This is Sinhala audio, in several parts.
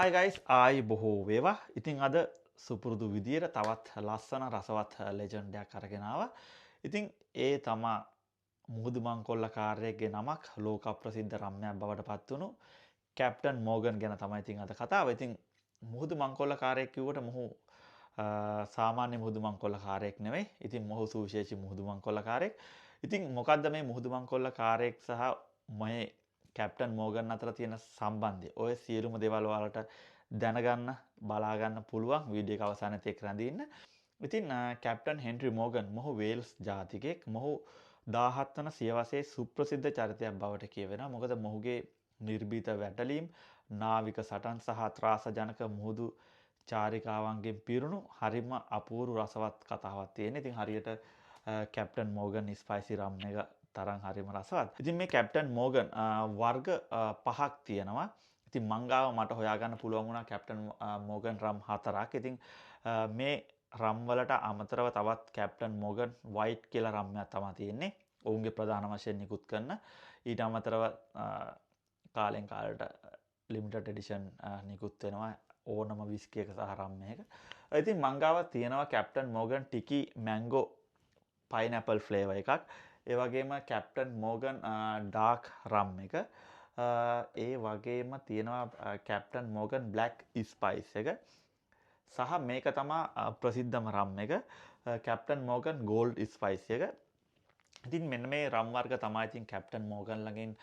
Hi guys, ආයි බොහෝ වේවා. ඉතින් අද සුපුරුදු විදියට තවත් ලස්සන රසවත් ලෙජන්ඩ් එකක් අරගෙන ආවා. ඉතින් ඒ තමා මුහුදු මංකොල්ල කාර්යයේ නමක් ලෝක ප්‍රසිද්ධ රම්‍යයක් බවට පත් වුණු කැප්ටන් මෝගන් ගැන තමයි ඉතින් අද කතාව. ඉතින් මුහුදු මංකොල්ල කාර්යයක් කිව්වට මොහු සාමාන්‍ය මුහුදු මංකොල්ල කාර්යයක් නෙවෙයි. ඉතින් මොහු සුවිශේෂී මුහුදු මංකොල්ල කාර්යයක්. ඉතින් මොකද්ද මේ මුහුදු මංකොල්ල කාර්යයක් සහ මේ කැප්ටන් මෝගන් අතර තියෙන සම්බන්ධය? ඔය සියලුම දේවල් ඔයාලට දැනගන්න බලාගන්න පුළුවන් වීඩියෝ එක අවසානයේ එක්ක රැඳී ඉන්න. ඉතින් කැප්ටන් හෙන්රි මෝගන් මොහු වේල්ස් ජාතිකයෙක්. මොහු 17 වන සියවසේ සුප්‍රසිද්ධ චරිතයක් බවට කියවෙනවා. මොකද මොහුගේ නිර්භීත වැටලීම්, නාවික සටන් සහ ත්‍රාසජනක මුහුදු චාරිකාවන්ගෙන් පිරුණු හරිම අපූර්ව රසවත් කතාවක් තියෙන. ඉතින් හරියට කැප්ටන් මෝගන් ස්පයිසි රම් එක තරම් හරිම රසවත්. ඉතින් මේ කැප්ටන් මෝගන් වර්ග 5ක් තියෙනවා. ඉතින් මං ගාව මට හොයාගන්න පුළුවන් වුණා කැප්ටන් මෝගන් රම් 4ක්. ඉතින් මේ රම් වලට අමතරව තවත් කැප්ටන් මෝගන් වයිට් කියලා රම්යක් තමයි තියෙන්නේ. ඔවුන්ගේ ප්‍රධාන වශයෙන් නිකුත් කරන. ඊට අමතරව කාලෙන් කාලට ලිමිටඩ් එඩිෂන් නිකුත් වෙනවා ඕනම විස්කි එක සහ රම් එකක. ඉතින් මං ගාව තියෙනවා කැප්ටන් මෝගන් ටිකි මැංගෝ පයිනැපල් ෆ්ලේවර් එකක්. ඒ වගේම කැප්ටන් මෝගන් ඩාර්ක් රම් එක. ඒ වගේම තියෙනවා කැප්ටන් මෝගන් බ්ලැක් ස්පයිස් එක. සහ මේක තමයි ප්‍රසිද්ධම රම් එක කැප්ටන් මෝගන් ගෝල්ඩ් ස්පයිස් එක. ඉතින් මෙන්න මේ රම් වර්ග තමයි ඉතින් කැප්ටන් මෝගන් ළඟින්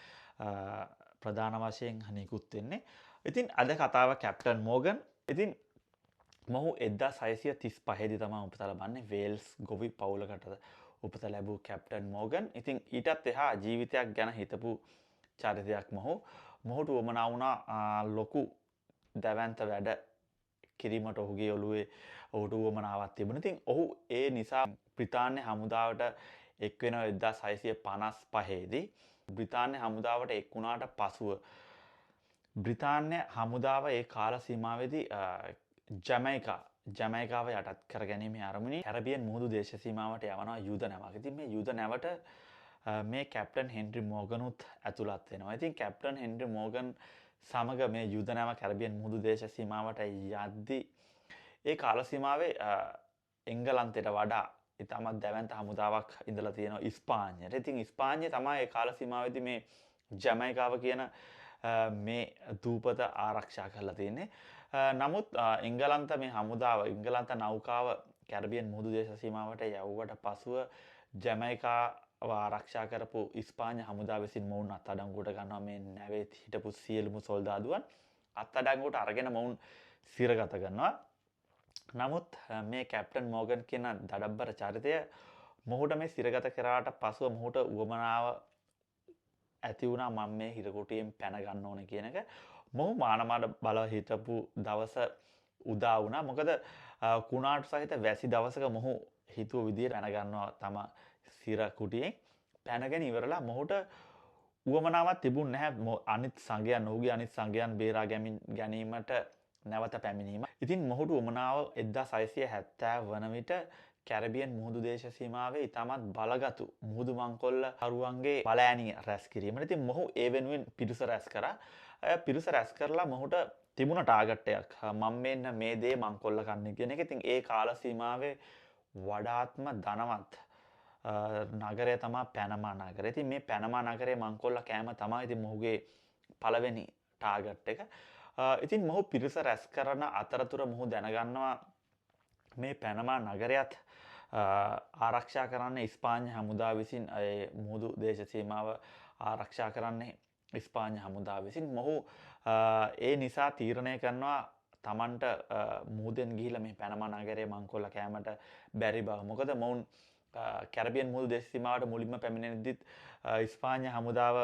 ප්‍රධාන වශයෙන් නිකුත් වෙන්නේ. ඉතින් අද කතාව කැප්ටන් මෝගන්. ඉතින් මොහු 1635 දී තමයි උපත ලබන්නේ වේල්ස් ගොවි පවුලකට උපත ලැබූ කැප්ටන් මෝගන්. ඉතින් ඊටත් එහා ජීවිතයක් ගැන හිතපු චරිතයක් මොහු. මොහුට උවමනා වුණා ලොකු දැවැන්ත වැඩ කිරීමට ඔහුගේ ඔළුවේ ඔහුට උවමනාවක් තිබුණා. ඉතින් ඔහු ඒ නිසා බ්‍රිතාන්‍ය හමුදාවට එක් වෙනවා 1655 දී. බ්‍රිතාන්‍ය හමුදාවට එක් වුණාට පසුව බ්‍රිතාන්‍ය හමුදාව ඒ කාල සීමාවේදී ජමයිකාව යටත් කර ගැනීම අරමුණින් කැරබියන් මුහුදු දේශ සීමාවට යවනවා යුද නැවක්. ඉතින් මේ යුද නැවට මේ කැප්ටන් හෙන්රි මෝගනුත් ඇතුළත් වෙනවා. ඉතින් කැප්ටන් හෙන්රි මෝගන් සමග මේ යුද නැව කැරබියන් මුහුදු දේශ සීමාවට යද්දී ඒ කාල සීමාවේ එංගලන්තයට වඩා ඉතාමත් දැවැන්ත හමුදාවක් ඉඳලා තියෙනවා ඉස්පාඤ්ඤයට. ඉතින් ඉස්පාඤ්ඤය තමයි ඒ කාල සීමාවේදී මේ ජමයිකාව කියන මේ දූපත ආරක්ෂා කරලා තියෙන්නේ. නමුත් එංගලන්ත මේ හමුදාව එංගලන්ත නෞකාව කැරබියන් මුහුදු දේශ සීමාවට යවුවට පසුව ජමයිකාව ආරක්ෂා කරපු ඉස්පාඤ්ඤ හමුදාව විසින් මොවුන් අත්අඩංගුවට ගන්නවා මේ නැවේ හිටපු සියලුම සොල්දාදුවන් අත්අඩංගුවට අරගෙන මොවුන් සිරගත කරනවා. නමුත් මේ කැප්ටන් මෝගන් කියන දඩබ්බර චරිතය මොහුට මේ සිරගත කරාට පසුව මොහුට උවමනාව ඇති වුණා මම මේ හිරකුටියෙන් පැන ගන්න ඕනේ කියන එක. මොහු මානමාඩ බල හිටපු දවස උදා වුණා. මොකද කුණාටු සහිත වැසි දවසක මොහු හිතුව විදියට පැන ගන්නවා තම සිර කුටියෙන්. පැනගෙන ඉවරලා මොහුට උවමනාවක් තිබුණ නැහැ අනිත් සංඝයන් ඔහුගේ අනිත් සංඝයන් බේරා ගැනීමට නැවත පැමිණීම. ඉතින් මොහුට උවමනාව 1670 වන විට කැරබියන් මුහුදු දේශ සීමාවේ ඉතාමත් බලගතු මුහුදු මංකොල්ල කරුවන්ගේ බලෑණිය රැස් කිරීමට. ඉතින් මොහු ඒ වෙනුවෙන් පිරිස රැස් කරා. පිරිස රැස් කරලා මොහුට තිබුණ ටාගට් එකක්. මම මෙන්න මේ දේ මංකොල්ල කන්නේ කියන එක. ඉතින් ඒ කාල සීමාවේ වඩාත්ම ධනවත් නගරය තමයි පැනමා නගරය. ඉතින් මේ පැනමා නගරයේ මංකොල්ල කෑම තමයි ඉතින් මොහුගේ පළවෙනි ටාගට් එක. ඉතින් මොහු පිරිස රැස් කරන අතරතුර මොහු දැනගන්නවා මේ පැනමා නගරයත් ආරක්ෂා කරන්න ඉස්පාඤ්ඤ හමුදාව විසින් මුහුදු දේශ සීමාව ආරක්ෂා කරන්නේ ඉස්පාඤ්ඤ හමුදාව විසින්. මොහු ඒ නිසා තීරණය කරනවා තමන්ට මුහුදෙන් ගිහිල්ලා මේ පැනමා නගරයේ මංකොල්ල කෑමට බැරි බව. මොකද මොවුන් කැරබියන් මුහුදු දේශ සීමාවට මුලින්ම පැමිණෙද්දිත් ඉස්පාඤ්ඤ හමුදාව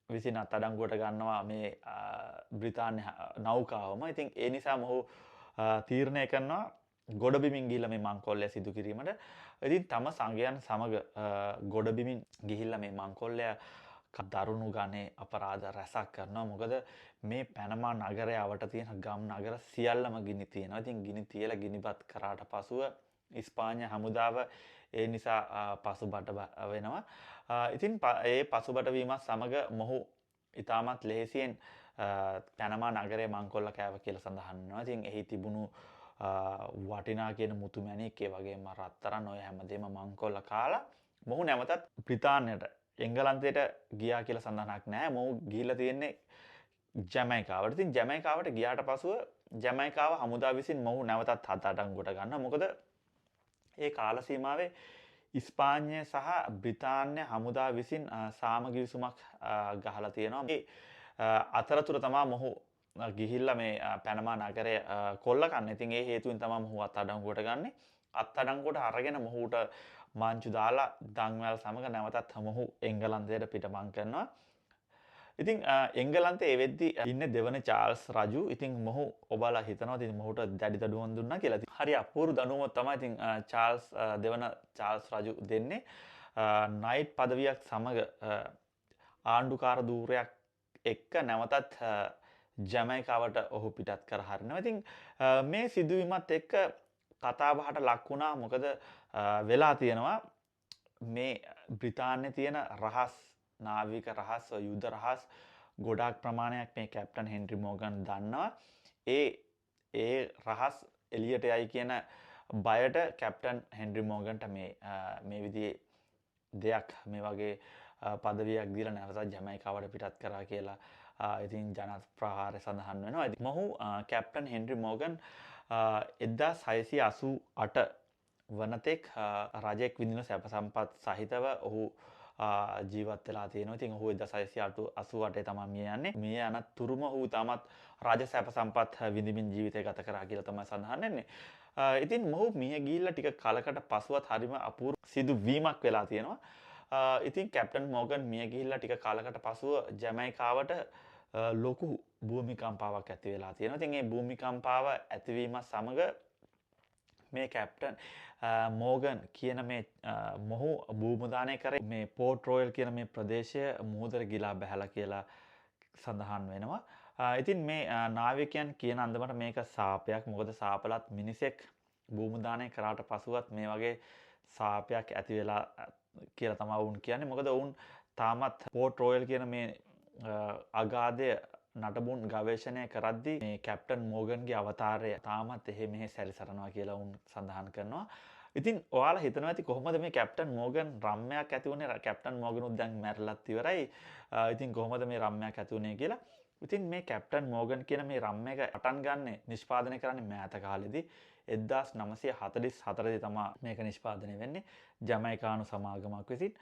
විසින් අත්අඩංගුවට ගන්නවා මේ බ්‍රිතාන්‍ය නෞකාවම. ඉතින් ඒ නිසා මොහු තීරණය කරනවා ගොඩබිමින් ගිහිල්ලා මේ මංකොල්ලය සිදු කිරීමට. ඉතින් තම සංඝයන් සමග ගොඩබිමින් ගිහිල්ලා මේ මංකොල්ලය දරුණු ගණේ අපරාධ රැසක් කරනවා. මොකද මේ පැනමා නගරය අවට තියෙන ගම් නගර සියල්ලම ගිනි තියෙනවා. ඉතින් ගිනි තියලා ගිනිපත් කරාට පසුව ඉස්පාඤ්ඤ හමුදාව ඒ නිසා පසුබට වෙනවා. ඉතින් ඒ පසුබට වීමත් සමග මොහු ඉතාමත් ලෙහෙසියෙන් පැනමා නගරේ මංකොල්ල කෑව කියලා සඳහන් වෙනවා. ඉතින් එහි තිබුණු වටිනා කියන මුතු මැණික් ඒ වගේම රත්තරන් ඔය හැමදේම මංකොල්ල කාලා මොහු නැවතත් බ්‍රිතාන්‍යයට එංගලන්තයට ගියා කියලා සඳහනක් නැහැ. මොහු ගිහිල්ලා තියෙන්නේ ජමයිකාවට. ඉතින් ජමයිකාවට ගියාට පසුව ජමයිකාව හමුදා විසින් මොහු නැවතත් අත්අඩංගුවට ගන්නවා. මොකද ඒ කාල සීමාවේ ඉස්පාඤ්ඤය සහ බ්‍රිතාන්‍ය හමුදා විසින් සාමගි විසුමක් ගහලා තියෙනවා. මේ අතරතුර තමයි මොහු ගිහිල්ලා මේ පැනමා නගරය කොල්ල කන්නේ. ඉතින් ඒ හේතුවෙන් තමයි මොහු අත්අඩංගුවට ගන්නෙ. අත්අඩංගුවට අරගෙන මොහුට මාංචු දාලා දන්වැල් සමග නැවතත් මොහු එංගලන්තයට පිටමං කරනවා. ඉතින් එංගලන්තයේ ඒ වෙද්දි ඉන්නේ දෙවන චාල්ස් රජු. ඉතින් මොහු ඔබලා හිතනවා ඉතින් මොහුට දැඩි දඩුවම් දුන්නා කියලා. හරි අපූර්ව දඬුවමක් තමයි ඉතින් චාල්ස් දෙවන චාල්ස් රජු දෙන්නේ. නයිට් පදවියක් සමග ආණ්ඩුකාර ධූරයක් එක්ක නැවතත් ජමයිකාවට ඔහු පිටත් කර හරිනවා. ඉතින් මේ සිදුවීමත් එක්ක කතාබහට ලක් වුණා. මොකද වෙලා තියෙනවා මේ බ්‍රිතාන්‍යයේ තියෙන රහස් නාවික රහස් යුද රහස් ගොඩාක් ප්‍රමාණයක් මේ කැප්ටන් හෙන්රි මෝගන් දන්නවා. ඒ රහස් එළියට යයි කියන බයට කැප්ටන් හෙන්රි මෝගන්ට මේ විදිහේ දෙයක් මේ වගේ පදවියක් දීලා නැවතත් ජමයිකාවට පිටත් කරා කියලා ඉතින් ජන ප්‍රහාරය සඳහන් වෙනවා. ඉතින් මොහු කැප්ටන් හෙන්රි මෝගන් 1688 වනතෙක් රජෙක් විඳින සැප සම්පත් සහිතව ඔහු ජීවත් වෙලා තියෙනවා. ඉතින් ඔහු 1688 තමයි මිය යන්නේ. මිය යන තුරුම ඔහු තමත් රජ සැප සම්පත් විඳින්මින් ජීවිතය ගත කරා කියලා තමයි සඳහන් වෙන්නේ. ඉතින් මොහු මිය ගිහිල්ලා ටික කලකට පසුවත් හරිම අපූර්ව සිදුවීමක් වෙලා තියෙනවා. ඉතින් කැප්ටන් මෝගන් මිය ගිහිල්ලා ටික කාලකට පසුව ජමයිකාවට ලොකු භූමිකම්පාවක් ඇති වෙලා තියෙනවා. ඉතින් මේ භූමිකම්පාව ඇතිවීම සමග මේ කැප්ටන් මෝගන් කියන මේ මොහු භූමදානය කරේ මේ පෝර්ට් රොයල් කියන මේ ප්‍රදේශය මුහුදට ගිලා බැහැලා කියලා සඳහන් වෙනවා. ඉතින් මේ නාවිකයන් කියන අන්දමට මේක සාපයක්. මොකද සාපලත් මිනිසෙක් භූමදානය කරාට පසුවත් මේ වගේ සාපයක් ඇති වෙලා කියලා තමයි වුන් කියන්නේ. මොකද වුන් තාමත් පෝර්ට් රොයල් කියන මේ අගාධය නටබුන් ගවේෂණය කරද්දී මේ කැප්ටන් මෝගන්ගේ අවතාරය තාමත් එහෙ මෙහෙ සැරිසරනවා කියලා වුන් සඳහන් කරනවා. ඉතින් ඔයාලා හිතනවා ඇති කොහොමද මේ කැප්ටන් මෝගන් රම්මයක් ඇති වුණේ? කැප්ටන් මෝගනුත් දැන් මැරලත් ඉවරයි. ඉතින් කොහොමද මේ රම්මයක් ඇති වුණේ කියලා. ඉතින් මේ කැප්ටන් මෝගන් කියන මේ රම් එක පටන් ගන්න නිෂ්පාදනය කරන්නේ මෑත කාලෙදී 1944 දී තමයි මේක නිෂ්පාදනය වෙන්නේ ජමයිකානු සමාගමක් විසින්.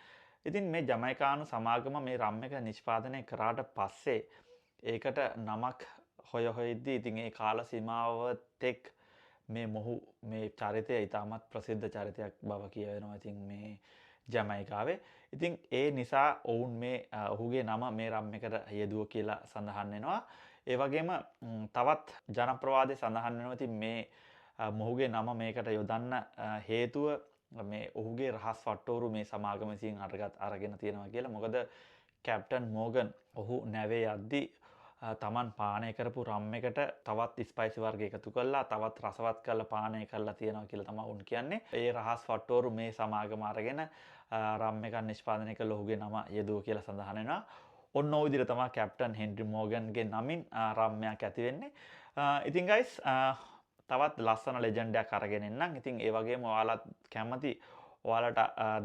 ඉතින් මේ ජමයිකානු සමාගම මේ රම් එක නිෂ්පාදනය කරාට පස්සේ ඒකට නමක් හොයද්දී ඉතින් ඒ කාල සීමාවත් එක් මේ මොහු මේ චරිතය ඉතාමත් ප්‍රසිද්ධ චරිතයක් බව කියවෙනවා. ඉතින් මේ ජමයිකාවේ. ඉතින් ඒ නිසා ඔවුන් මේ ඔහුගේ නම මේ රම් එකට යෙදුව කියලා සඳහන් වෙනවා. ඒ වගේම තවත් ජනප්‍රවාදයේ සඳහන් වෙනවා. ඉතින් මේ මොහුගේ නම මේකට යොදන්න හේතුව මේ ඔහුගේ රහස් වට්ටෝරු මේ සමාගම විසින් අරගෙන තියෙනවා කියලා. මොකද කැප්ටන් මෝගන් ඔහු නැවේ යද්දී තමන් පානය කරපු රම් එකට තවත් ස්පයිසි වර්ග එකතු කරලා තවත් රසවත් කරලා පානය කරලා තියෙනවා කියලා තමයි උන් කියන්නේ. ඒ රහස් වට්ටෝරු මේ සමාගම අරගෙන රම් එකක් නිෂ්පාදනය කළ ඔහුගේ නම යෙදුව කියලා සඳහන් වෙනවා. ඔන්න ඔය විදිහට තමයි කැප්ටන් හෙන්රි මෝගන්ගේ නමින් රම්මයක් ඇති වෙන්නේ. ඉතින් ගයිස් තවත් ලස්සන ලෙජන්ඩ් එකක් අරගෙන එන්නම්. ඉතින් ඒ වගේම ඔයාලත් කැමති ඔයාලට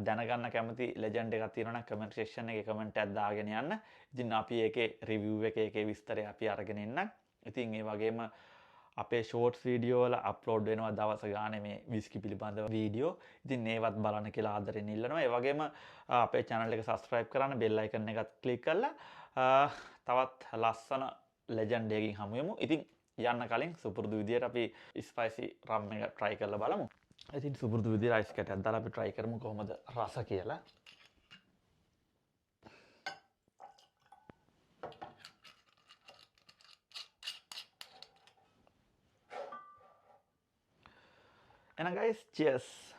දැනගන්න කැමති ලෙජන්ඩ් එකක් තියෙනවා නම් කමෙන්ට් සෙක්ෂන් එකේ කමෙන්ට් එකක් දාගෙන යන්න. ඉතින් අපි ඒකේ රිවිව් එකේ ඒකේ විස්තරය අපි අරගෙන එන්නම්. ඉතින් ඒ වගේම අපේ ෂෝට්ස් වීඩියෝ වල අප්ලෝඩ් වෙනවා දවස් ගානේ මේ විස්කි පිළිබඳව වීඩියෝ. ඉතින් ඒවත් බලන්න කියලා ආදරෙන් ඉල්ලනවා. ඒ වගේම අපේ channel එක subscribe කරන්න bell icon එකත් click කරලා තවත් ලස්සන ලෙජන්ඩ් එකකින් හමු වෙමු. ඉතින් යන්න කලින් සුපුරුදු විදියට අපි ස්පයිසි රම් එක try කරලා බලමු. ඉතින් සුපුරුදු විදියට අයිස් කැටයක් දාලා අපි try කරමු කොහොමද රස කියලා. එහෙනම් guys cheers.